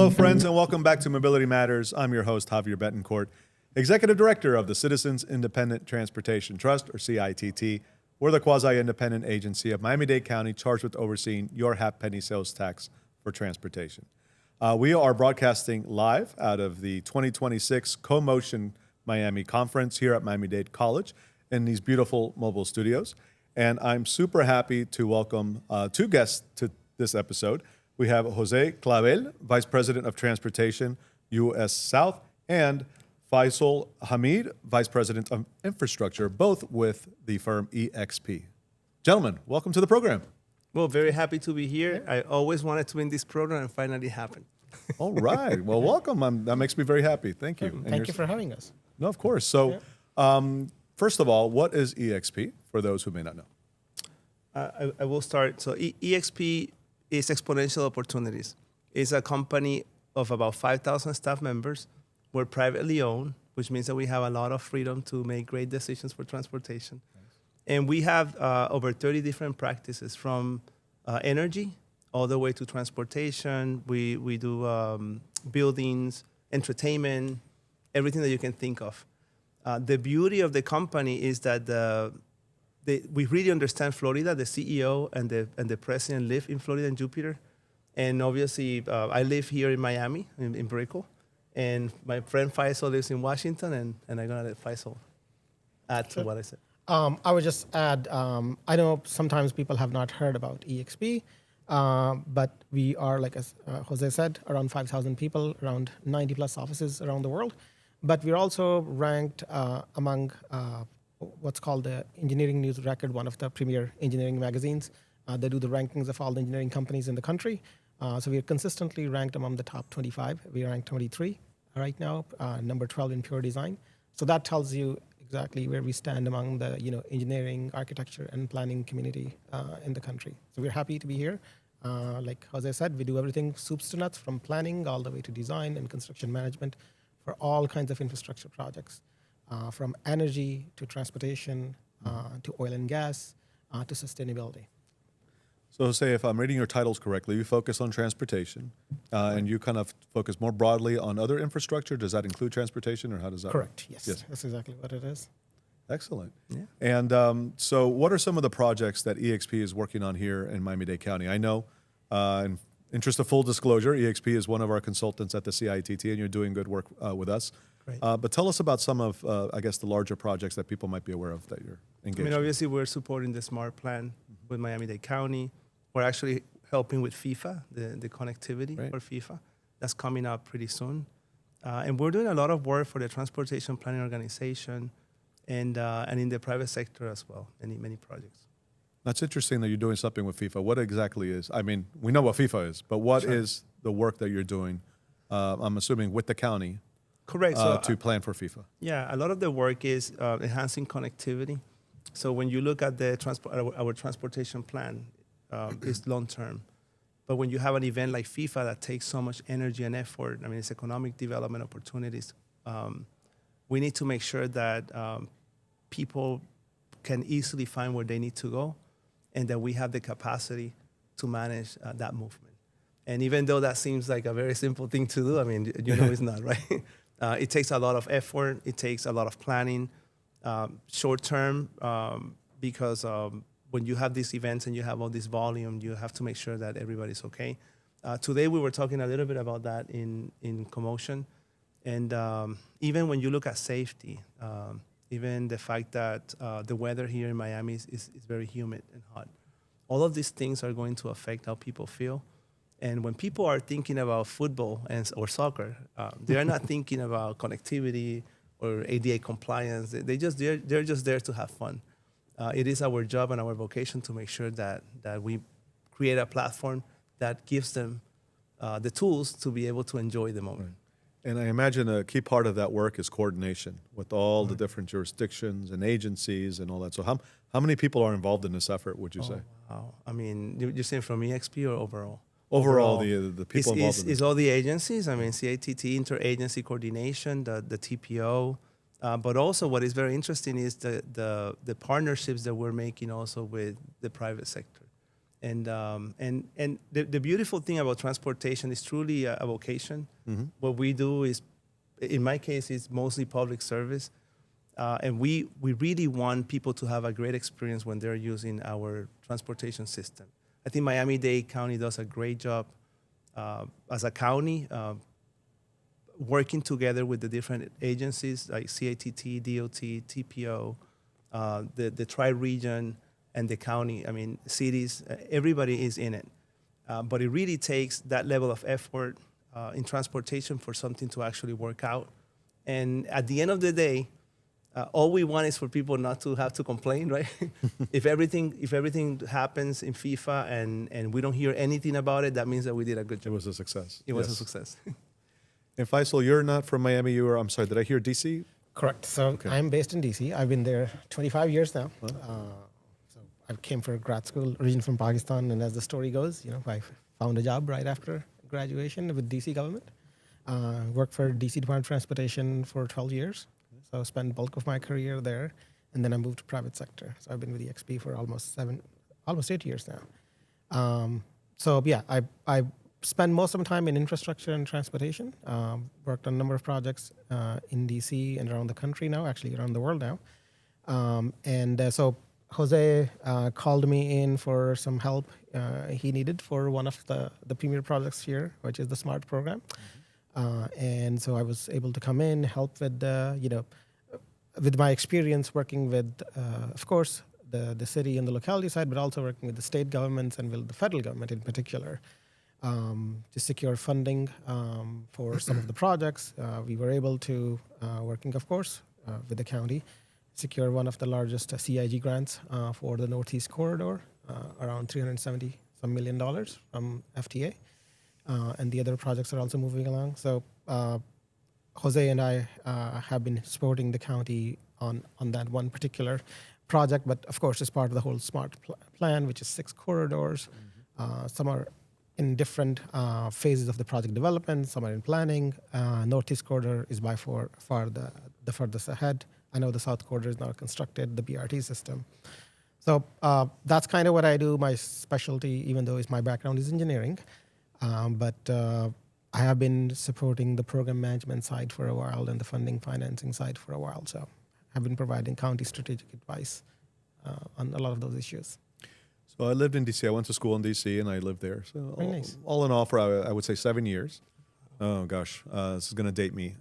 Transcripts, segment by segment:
Hello, friends, and welcome back to Mobility Matters. I'm your host, Javier Betancourt, Executive Director of the Citizens Independent Transportation Trust, or CITT. We're the quasi-independent agency of Miami-Dade County charged with overseeing your half-penny sales tax for transportation. We are broadcasting live out of the 2026 CoMotion Miami conference here at Miami-Dade College in these beautiful mobile studios. And I'm super happy to welcome two guests to this episode. We have Jose Clavell, Vice President of Transportation, U.S. South, and Faisal Hameed, Vice President of Infrastructure, both with the firm EXP. Gentlemen, welcome to the program. Well, very happy to be here. I always wanted to win this program and finally happened. All right. Well, welcome. That makes me very happy. Thank you. Thank you for having us. No, of course. So, first of all, what is EXP for those who may not know? I will start. So EXP is Exponential Opportunities. It's a company of about 5,000 staff members. We're privately owned, which means that we have a lot of freedom to make great decisions for transportation. Nice. And we have over 30 different practices from energy all the way to transportation. We do buildings, entertainment, everything that you can think of. The beauty of the company is that we really understand Florida. The CEO and the president live in Florida and Jupiter. And obviously, I live here in Miami, in Brickell. And my friend Faisal lives in Washington, and I'm going to let Faisal add to what I said. I would just add, I know sometimes people have not heard about EXP, but we are, like as Jose said, around 5,000 people, around 90 plus offices around the world. But we're also ranked among what's called the Engineering News Record, one of the premier engineering magazines. They do the rankings of all the engineering companies in the country. So we are consistently ranked among the top 25. We are ranked 23 right now, number 12 in pure design. So that tells you exactly where we stand among the engineering, architecture, and planning community in the country. So we're happy to be here. Like Jose said, we do everything soups to nuts, from planning all the way to design and construction management for all kinds of infrastructure projects. From energy to transportation to oil and gas to sustainability. So, Jose, if I'm reading your titles correctly, you focus on transportation, and you kind of focus more broadly on other infrastructure. Does that include transportation, or how does that Correct, work? yes. That's exactly what it is. Excellent. Yeah. And so what are some of the projects that EXP is working on here in Miami-Dade County? I know, in interest of full disclosure, EXP is one of our consultants at the CITT, and you're doing good work with us. Great. But tell us about some of, I guess, the larger projects that people might be aware of that you're engaged in. Obviously, we're supporting the SMART plan with Miami-Dade County. We're actually helping with FIFA, the connectivity for FIFA. That's coming up pretty soon. And we're doing a lot of work for the Transportation Planning Organization and in the private sector as well, many projects. That's interesting that you're doing something with FIFA. What exactly is, I mean, we know what FIFA is, but what is the work that you're doing, I'm assuming, with the county? Correct. To plan for FIFA? Yeah, a lot of the work is enhancing connectivity. So when you look at our transportation plan, it's long-term. But when you have an event like FIFA that takes so much energy and effort, I mean, it's economic development opportunities, we need to make sure that people can easily find where they need to go and that we have the capacity to manage that movement. And even though that seems like a very simple thing to do, I mean, it's not, right? It takes a lot of effort. It takes a lot of planning, short-term, because when you have these events and you have all this volume, you have to make sure that everybody's okay. Today, we were talking a little bit about that in CoMotion. And even when you look at safety, even the fact that the weather here in Miami is very humid and hot, all of these things are going to affect how people feel. And when people are thinking about football or soccer, they are not thinking about connectivity or ADA compliance. They're just there to have fun. It is our job and our vocation to make sure that we create a platform that gives them the tools to be able to enjoy the moment. Right. And I imagine a key part of that work is coordination with all the different jurisdictions and agencies and all that. So how many people are involved in this effort, would you say? Wow. I mean, you're saying from EXP or overall? Overall, the people involved in this. It's all the agencies. I mean, CITT, interagency coordination, the TPO. But also what is very interesting is the partnerships that we're making also with the private sector. And the beautiful thing about transportation is truly a vocation. What we do is, in my case, is mostly public service. And we really want people to have a great experience when they're using our transportation system. I think Miami-Dade County does a great job as a county, working together with the different agencies like CITT, DOT, TPO, the tri-region, and the county. I mean, cities, everybody is in it. But it really takes that level of effort in transportation for something to actually work out. And at the end of the day, all we want is for people not to have to complain, right? If everything happens in FIFA and we don't hear anything about it, that means that we did a good It job. was a success. It was a success. And Faisal, you're not from Miami. You were, I'm sorry, did I hear DC? Correct. So I'm based in DC. I've been there 25 years now. So I came for grad school, originally from Pakistan, and as the story goes, I found a job right after graduation with DC government. Worked for DC Department of Transportation for 12 years. So I spent bulk of my career there, and then I moved to private sector. So I've been with EXP for almost 8 years now. So yeah, I spend most of my time in infrastructure and transportation. Worked on a number of projects in DC and around the country now, actually around the world now. So Jose called me in for some help he needed for one of the premier projects here, which is the SMART program. And so I was able to come in, help with with my experience working with, of course, the city and the locality side, but also working with the state governments and with the federal government in particular, to secure funding for some of the projects. We were able to, working, of course, with the county, secure one of the largest CIG grants for the Northeast Corridor, around $370 some million from FTA. And the other projects are also moving along. So Jose and I have been supporting the county on that one particular project, but of course, it's part of the whole SMART plan, which is 6 corridors. Some are in different phases of the project development. Some are in planning. Northeast Corridor is by far the furthest ahead. I know the South Corridor is now constructed, the BRT system. So that's kind of what I do. My specialty, even though my background is engineering, but I have been supporting the program management side for a while and the funding financing side for a while. So I've been providing county strategic advice on a lot of those issues. So I lived in DC. I went to school in DC, and I lived there. So Very nice. all in all, for I would say 7 years. Oh gosh, this is going to date me.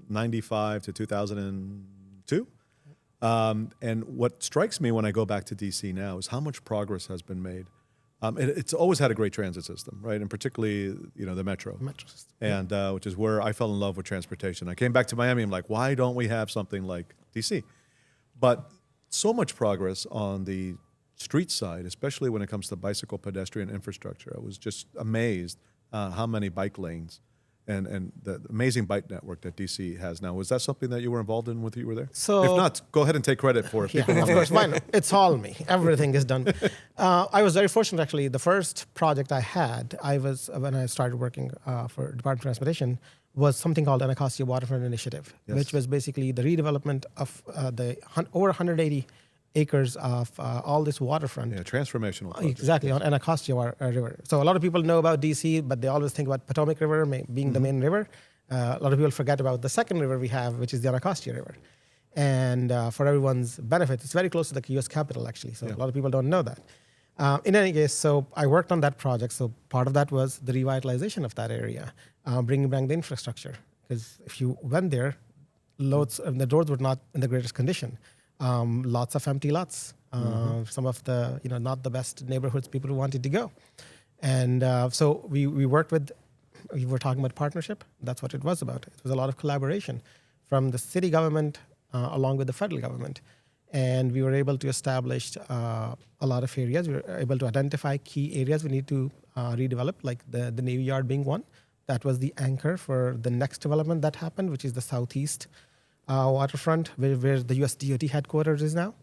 95 to 2002. And what strikes me when I go back to DC now is how much progress has been made. It's always had a great transit system, right? And particularly, the metro. Metro system. And which is where I fell in love with transportation. I came back to Miami. I'm like, why don't we have something like DC? But so much progress on the street side, especially when it comes to bicycle pedestrian infrastructure. I was just amazed how many bike lanes and the amazing bike network that DC has now. Was that something that you were involved in when you were there? So, if not, go ahead and take credit for it. Yeah, of course, fine. It's all me. Everything is done. I was very fortunate, actually. The first project I had, when I started working for Department of Transportation, was something called Anacostia Waterfront Initiative, Yes. which was basically the redevelopment of over 180 acres of all this waterfront. Yeah, transformational project. Exactly, on Anacostia River. So a lot of people know about DC, but they always think about Potomac River being the main river. A lot of people forget about the second river we have, which is the Anacostia River. And for everyone's benefit, it's very close to the U.S. Capitol, actually. So a lot of people don't know that. In any case, so I worked on that project. So part of that was the revitalization of that area, bringing back the infrastructure. Because if you went there, the roads were not in the greatest condition. Lots of empty lots. Some of the not the best neighborhoods people wanted to go, and so we worked with. We were talking about partnership. That's what it was about. It was a lot of collaboration from the city government along with the federal government, and we were able to establish a lot of areas. We were able to identify key areas we need to redevelop, like the Navy Yard being one. That was the anchor for the next development that happened, which is the southeast waterfront, where the US DOT headquarters is now.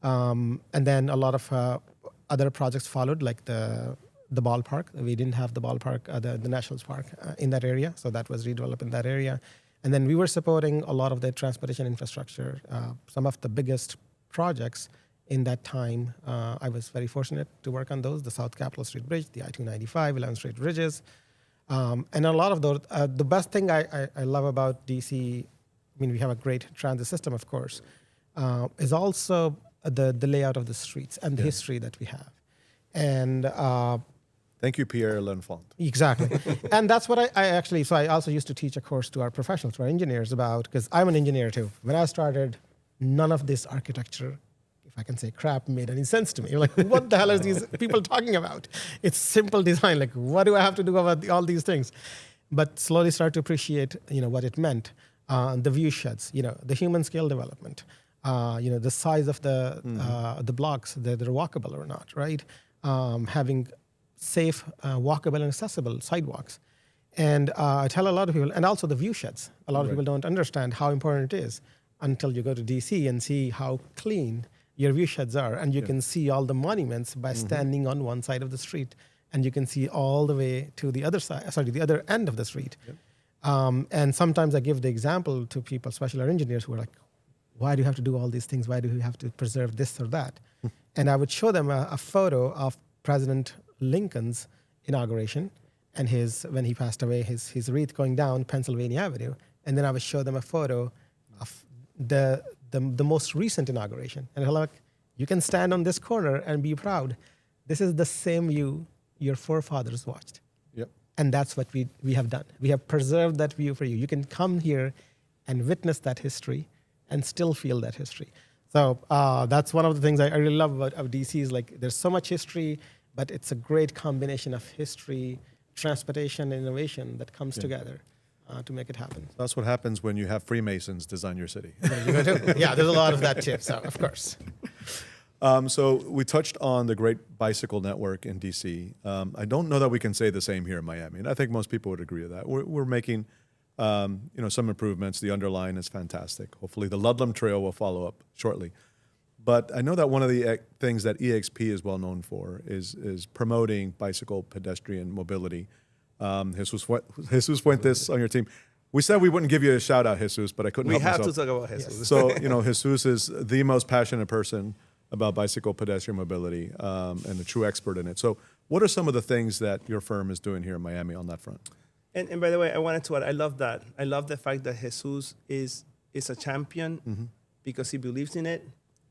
And then a lot of other projects followed, like the ballpark. We didn't have the ballpark, the Nationals Park in that area, so that was redeveloped in that area. And then we were supporting a lot of the transportation infrastructure. Some of the biggest projects In that time, I was very fortunate to work on those, the South Capitol Street Bridge, the I-295, 11th Street Bridges. And a lot of those, the best thing I love about DC, I mean, we have a great transit system, of course, is also the layout of the streets and the history that we have. And Thank you, Pierre L'Enfant. exactly. And that's what I actually, so I also used to teach a course to our professionals, to our engineers about, because I'm an engineer too. When I started, none of this architecture, if I can say crap, made any sense to me. You're like, what the hell are these people talking about? It's simple design. Like, what do I have to do about all these things? But slowly start to appreciate, what it meant. The view sheds, the human scale development, the size of the blocks, they're walkable or not, right? Having safe, walkable and accessible sidewalks. And I tell a lot of people, and also the view sheds. A lot of people don't understand how important it is until you go to DC and see how clean your view sheds are. And you can see all the monuments by standing on one side of the street. And you can see all the way to the other side, the other end of the street. And sometimes I give the example to people, especially our engineers, who are like, why do you have to do all these things? Why do you have to preserve this or that? And I would show them a photo of President Lincoln's inauguration and when he passed away, his wreath going down Pennsylvania Avenue. And then I would show them a photo of the most recent inauguration. And I'm like, you can stand on this corner and be proud. This is the same view your forefathers watched. Yep. And that's what we have done. We have preserved that view for you. You can come here and witness that history and still feel that history. So that's one of the things I really love about DC is like there's so much history, but it's a great combination of history, transportation, and innovation that comes together to make it happen. That's what happens when you have Freemasons design your city. There you go too. Yeah, there's a lot of that too, so of course. So we touched on the great bicycle network in DC. I don't know that we can say the same here in Miami, and I think most people would agree with that. We're making some improvements. The underline is fantastic. Hopefully the Ludlam Trail will follow up shortly. But I know that one of the things that EXP is well known for is promoting bicycle pedestrian mobility. Jesus Fuentes on your team. We said we wouldn't give you a shout out, Jesus, but I couldn't help myself. We have to talk about Jesus. Yes. So, Jesus is the most passionate person about bicycle pedestrian mobility and a true expert in it. So what are some of the things that your firm is doing here in Miami on that front? And by the way, I wanted to add, I love that. I love the fact that Jesus is a champion because he believes in it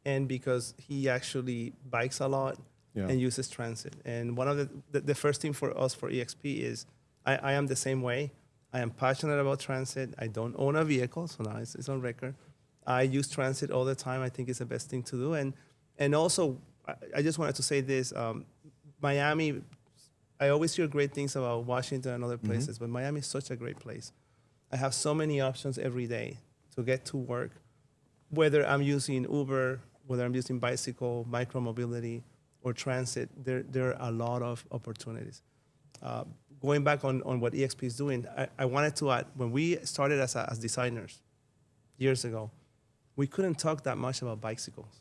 and because he actually bikes a lot and uses transit. And one of the first thing for us for EXP is I am the same way. I am passionate about transit. I don't own a vehicle, so now it's on record. I use transit all the time. I think it's the best thing to do. And also, I just wanted to say this, Miami, I always hear great things about Washington and other places, but Miami is such a great place. I have so many options every day to get to work, whether I'm using Uber, whether I'm using bicycle, micromobility, or transit, there are a lot of opportunities. Going back on what EXP is doing, I wanted to add, when we started as designers years ago, we couldn't talk that much about bicycles.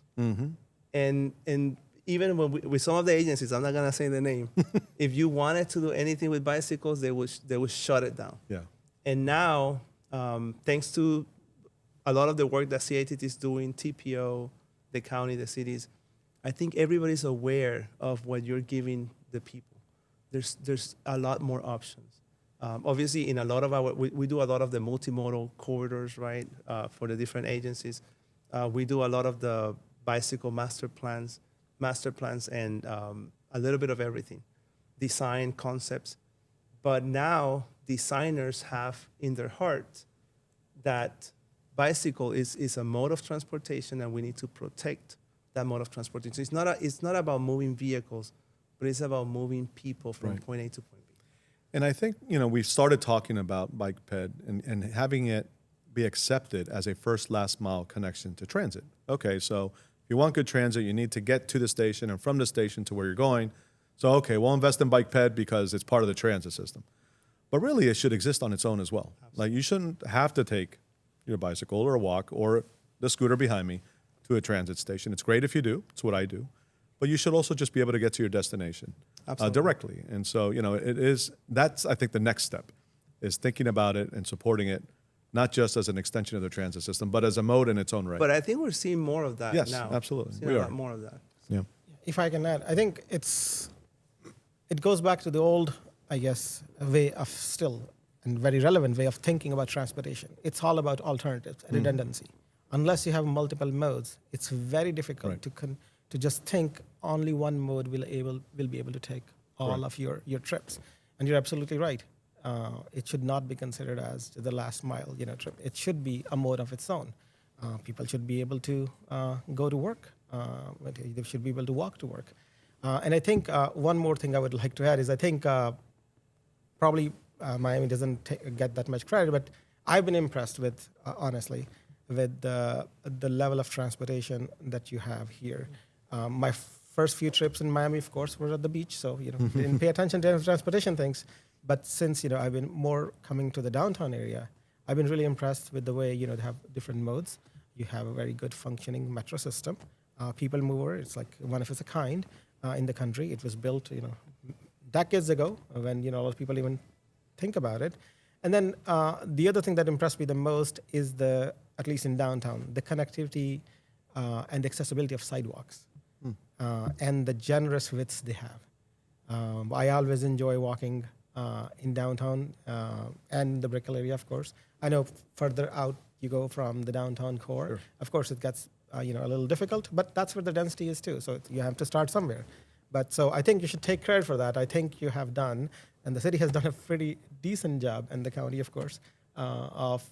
And even when with some of the agencies, I'm not gonna say the name, if you wanted to do anything with bicycles, they would shut it down. Yeah. And now, thanks to a lot of the work that CITT is doing, TPO, the county, the cities, I think everybody's aware of what you're giving the people. There's a lot more options. Obviously, in a lot of we do a lot of the multimodal corridors, right, for the different agencies. We do a lot of the bicycle master plans, and a little bit of everything, design concepts. But now designers have in their heart that bicycle is a mode of transportation, and we need to protect that mode of transportation. It's not about moving vehicles, but it's about moving people from point A to point B. And I think, we've started talking about bike ped and having it be accepted as a first last mile connection to transit. Okay, so if you want good transit, you need to get to the station and from the station to where you're going. So, okay, we'll invest in bike ped because it's part of the transit system. But really, it should exist on its own as well. Absolutely. Like, you shouldn't have to take your bicycle or a walk or the scooter behind me to a transit station. It's great if you do. It's what I do. But you should also just be able to get to your destination directly. And so, that's, I think, the next step is thinking about it and supporting it not just as an extension of the transit system, but as a mode in its own right. But I think we're seeing more of that Yes, now. absolutely. Seeing We a are. lot more of that. Yeah. If I can add, I think it goes back to the old, I guess, way of still and very relevant way of thinking about transportation. It's all about alternatives and redundancy. Unless you have multiple modes, it's very difficult to just think only one mode will be able to take all of your trips. And you're absolutely right. It should not be considered as the last mile trip. It should be a mode of its own. People should be able to go to work. They should be able to walk to work. And I think one more thing I would like to add is I think probably Miami doesn't get that much credit, but I've been impressed with, honestly, with the level of transportation that you have here. My first few trips in Miami, of course, were at the beach, so didn't pay attention to transportation things. But since I've been more coming to the downtown area, I've been really impressed with the way they have different modes. You have a very good functioning metro system. People mover, it's like one of its a kind in the country. It was built decades ago when a lot of people even think about it. And then the other thing that impressed me the most is at least in downtown, the connectivity and the accessibility of sidewalks and the generous widths they have. I always enjoy walking in downtown and the Brickell area, of course. I know further out you go from the downtown core. Sure. Of course, it gets a little difficult, but that's where the density is too. So you have to start somewhere. But so I think you should take credit for that. I think you have done, and the city has done a pretty decent job, and the county, of course, of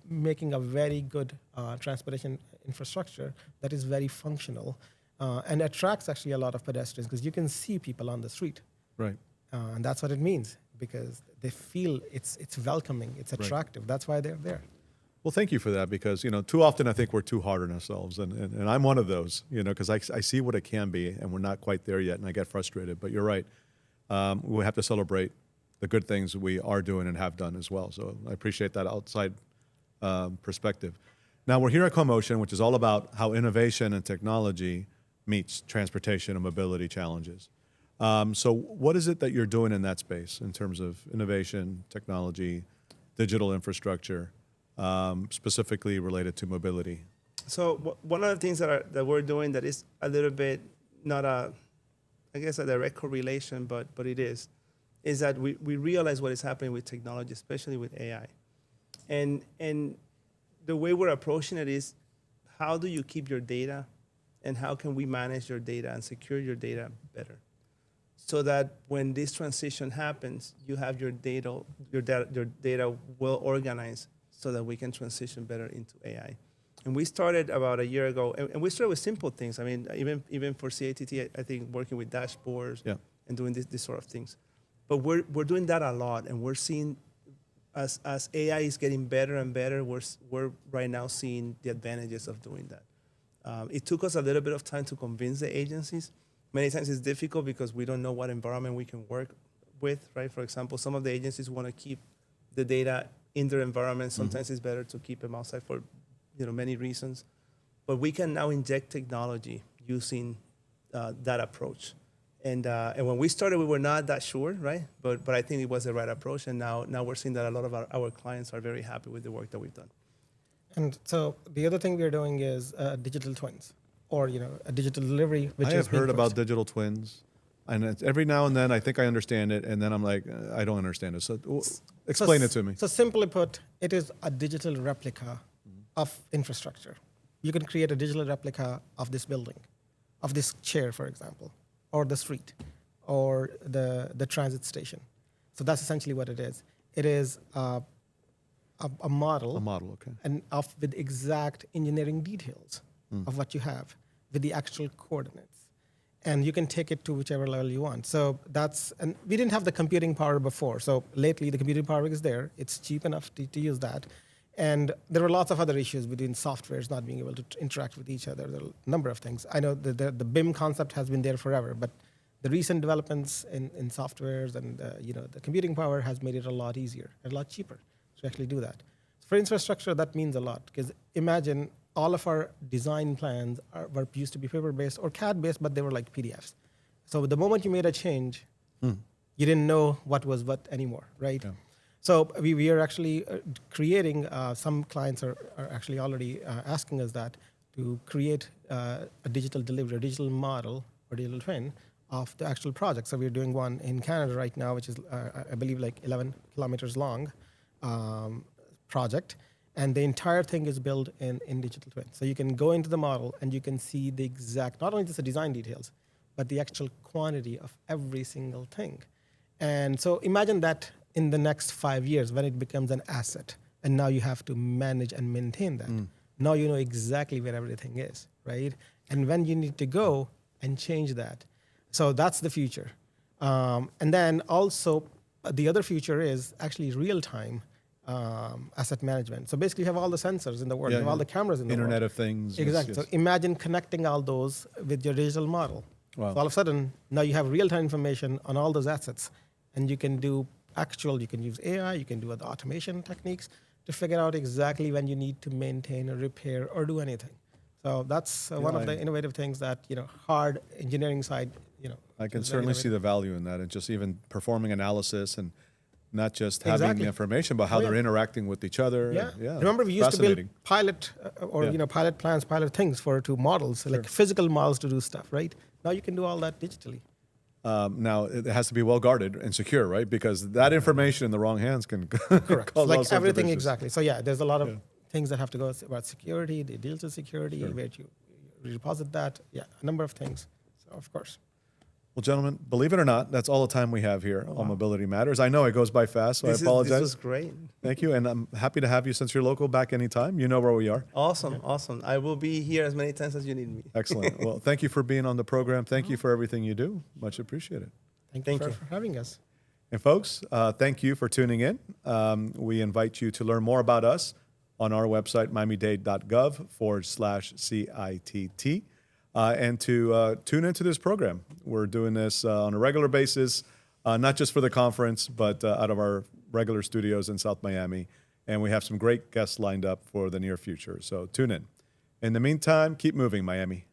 making a very good transportation infrastructure that is very functional and attracts actually a lot of pedestrians because you can see people on the street. Right. And that's what it means because they feel it's welcoming, it's attractive. Right. That's why they're there. Well, thank you for that because, too often I think we're too hard on ourselves. And I'm one of those, because I see what it can be and we're not quite there yet and I get frustrated. But you're right. We have to celebrate the good things we are doing and have done as well. So I appreciate that outside perspective. Now, we're here at CoMotion, which is all about how innovation and technology meets transportation and mobility challenges. So what is it that you're doing in that space in terms of innovation, technology, digital infrastructure, specifically related to mobility? So one of the things that we're doing that is a little bit not a direct correlation, but it is that we realize what is happening with technology, especially with AI. And the way we're approaching it is how do you keep your data and how can we manage your data and secure your data better? So that when this transition happens, you have your data well organized so that we can transition better into AI. And we started about a year ago, and we started with simple things. I mean, even for CITT, I think working with dashboards and doing this sort of things. But we're doing that a lot, and we're seeing as AI is getting better and better, we're right now seeing the advantages of doing that. It took us a little bit of time to convince the agencies. Many times it's difficult because we don't know what environment we can work with, right? For example, some of the agencies want to keep the data in their environment. Sometimes it's better to keep them outside for many reasons. But we can now inject technology using that approach. And when we started, we were not that sure, right? But I think it was the right approach. And now we're seeing that a lot of our clients are very happy with the work that we've done. And so the other thing we're doing is digital twins. Or a digital delivery, which I have heard about digital twins, and every now and then I think I understand it, and then I'm like, I don't understand it. So explain it to me. So simply put, it is a digital replica of infrastructure. You can create a digital replica of this building, of this chair, for example, or the street, or the transit station. So that's essentially what it is. It is a model. A model, okay. And with exact engineering details of what you have with the actual coordinates. And you can take it to whichever level you want. So and we didn't have the computing power before. So lately the computing power is there. It's cheap enough to use that. And there were lots of other issues between softwares not being able to interact with each other. There are a number of things. I know the BIM concept has been there forever, but the recent developments in softwares and the computing power has made it a lot easier and a lot cheaper to actually do that. So for infrastructure, that means a lot because imagine all of our design plans used to be paper-based or CAD-based, but they were like PDFs. So the moment you made a change, you didn't know what was what anymore, right? Yeah. So we are actually creating, some clients are actually already asking us that to create a digital delivery, a digital model or digital twin of the actual project. So we're doing one in Canada right now, which is, I believe, like 11 kilometers long project. And the entire thing is built in digital twin. So you can go into the model and you can see the exact, not only just the design details, but the actual quantity of every single thing. And so imagine that in the next 5 years when it becomes an asset, and now you have to manage and maintain that. Now you know exactly where everything is, right? And when you need to go and change that. So that's the future. And then also the other future is actually real-time asset management. So basically you have all the sensors in the world, you have all the cameras in the world. Internet of Things. Exactly. Yes. So imagine connecting all those with your digital model. Wow. So all of a sudden, now you have real-time information on all those assets, and you can do you can use AI, you can do the automation techniques to figure out exactly when you need to maintain or repair or do anything. So that's one of the innovative things that, hard engineering side, I can is very certainly see innovative. the value in that, and just even performing analysis and not just having Exactly. the information, but how Oh, yeah. they're interacting with each other. Yeah. Remember, we used to build Fascinating. pilot pilot plans, pilot things to models, like physical models to do stuff, right? Now you can do all that digitally. Now, it has to be well guarded and secure, right? Because that information in the wrong hands can Correct. cause all Like sorts of everything, issues. exactly. So yeah, there's a lot of things that have to go about security, the digital security, where you deposit that. Yeah, a number of things. So of course. Well, gentlemen, believe it or not, that's all the time we have here on Mobility Matters. I know it goes by fast, so I apologize. This was great. Thank you, and I'm happy to have you since you're local back anytime. You know where we are. Awesome, awesome. I will be here as many times as you need me. Excellent. Well, thank you for being on the program. Thank you for everything you do. Much appreciated. Thank you for having us. And folks, thank you for tuning in. We invite you to learn more about us on our website, miamidade.gov/CITT, and to tune into this program. We're doing this on a regular basis, not just for the conference, but out of our regular studios in South Miami. And we have some great guests lined up for the near future. So tune in. In the meantime, keep moving, Miami.